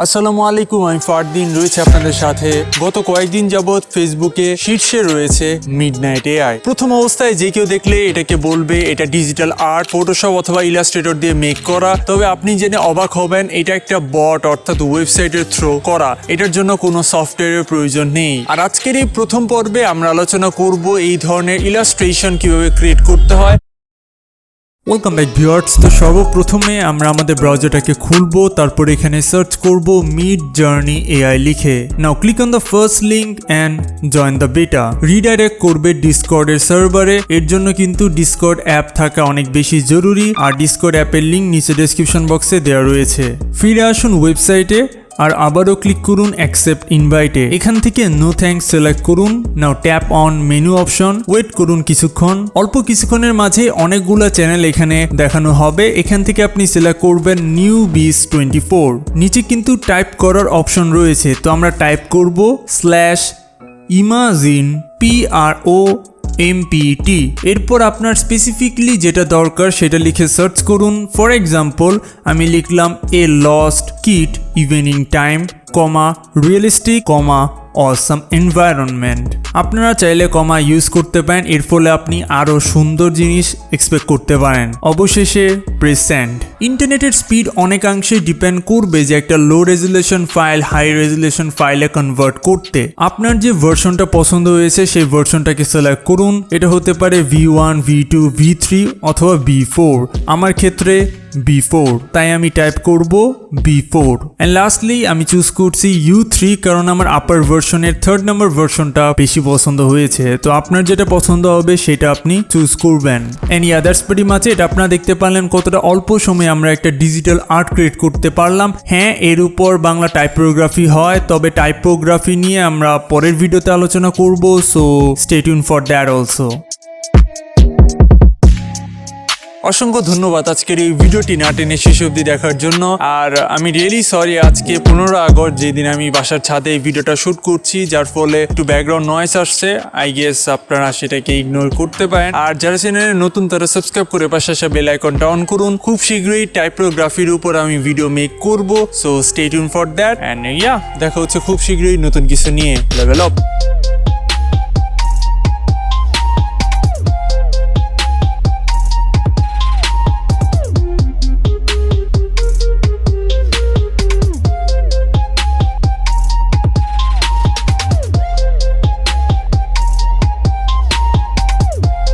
আসসালামু আলাইকুম, আমি ফারদিন রয়েছে আপনাদের সাথে। গত কয়েকদিন যাবৎ ফেসবুকে শীর্ষে রয়েছে মিডনাইট এআই। প্রথম অবস্থায় যে কেউ দেখলে এটাকে বলবে এটা ডিজিটাল আর্ট, ফটোশপ অথবা ইলাস্ট্রেটর দিয়ে মেক করা। তবে আপনি জেনে অবাক হবেন, এটা একটা বট অর্থাৎ ওয়েবসাইটের থ্রো করা। এটার জন্য কোনো সফটওয়্যারের প্রয়োজন নেই। আর আজকের এই প্রথম পর্বে আমরা আলোচনা করব এই ধরনের ইলাস্ট্রেশন কিভাবে ক্রিয়েট করতে হয়। Welcome back viewers. তো সর্বপ্রথমে আমরা আমাদের ব্রাউজারটাকে খুলবো, তারপর এখানে সার্চ করব midjourney AI লিখে। Now click on the first link and join the বেটা। রিডাইরেক্ট করবে ডিসকর্ডের সার্ভারে। এর জন্য কিন্তু ডিসকর্ড অ্যাপ থাকা অনেক বেশি জরুরি, আর ডিসকর্ড অ্যাপের লিঙ্ক নিচে ডেসক্রিপশন বক্সে দেওয়া রয়েছে। ফিরে আসুন ওয়েবসাইটে আর আবারও ক্লিক করুন অ্যাকসেপ্ট ইনভাইটে। এখান থেকে নো থ্যাঙ্কস সিলেক্ট করুন। Now tap on menu option, wait করুন কিছুক্ষণ। অল্প কিছুক্ষণের মাঝে অনেকগুলো চ্যানেল এখানে দেখানো হবে। এখান থেকে আপনি সিলেক্ট করবেন নিউ বিস 24। নিচে কিন্তু টাইপ করার অপশন রয়েছে, তো আমরা টাইপ করব /imagine PROMPT। এরপর আপনার স্পেসিফিকলি যেটা দরকার সেটা লিখে সার্চ করুন। ফর এক্সাম্পল আমি লিখলাম a lost kid evening time, realistic, awesome environment. আপনারা চাইলে কমা ইউজ করতে পারেন, এর ফলে আপনি আরও সুন্দর জিনিস এক্সপেক্ট করতে পারেন। অবশেষে প্রেস সেন্ড। ইন্টারনেটের স্পিড অনেকাংশে ডিপেন্ড করবে যে একটা লো রেজুলেশন ফাইল হাই রেজুলেশন ফাইলে কনভার্ট করতে। আপনার যে ভার্সনটা পছন্দ হয়েছে সেই ভার্সনটাকে সিলেক্ট করুন। এটা হতে পারে V1, V2, V3 অথবা B4। আমার ক্ষেত্রে B4, তাই আমি টাইপ করব B4। অ্যান্ড লাস্টলি আমি চুজ করছি U3, কারণ আমার আপার ভার্সনের 3rd নম্বর ভার্সনটা বেশি পছন্দ হয়েছে। তো আপনার যেটা পছন্দ হবে সেটা আপনি চুজ করবেন। অ্যান্ড আদার্স প্রিটি মাচ এটা আপনারা দেখতে পারলেন কতটা অল্প সময়ে আমরা একটা ডিজিটাল আর্ট ক্রিয়েট করতে পারলাম। হ্যাঁ, এর উপর বাংলা টাইপোগ্রাফি হয়, তবে টাইপোগ্রাফি নিয়ে আমরা পরের ভিডিওতে আলোচনা করব। So stay tune for that also. অসংখ্য ধন্যবাদ আজকের এই ভিডিওটি না টেনে শেষ অবধি দেখার জন্য। আর আমি রিয়েলি সরি, আজকে 15 আগস্ট যেদিন আমি বাসার ছাদে এই ভিডিওটা শ্যুট করছি, যার ফলে একটু ব্যাকগ্রাউন্ড নয়েজ আসছে। আই গেস আপনারা সেটাকে ইগনোর করতে পারেন। আর যারা চ্যানেলে নতুন তারা সাবস্ক্রাইব করে পাশে আসা বেল আইকনটা অন করুন। খুব শীঘ্রই টাইপোগ্রাফির উপর আমি ভিডিও মেক করব। So stay tune for that. And দেখা হচ্ছে খুব শীঘ্রই নতুন কিছু নিয়ে। Level up.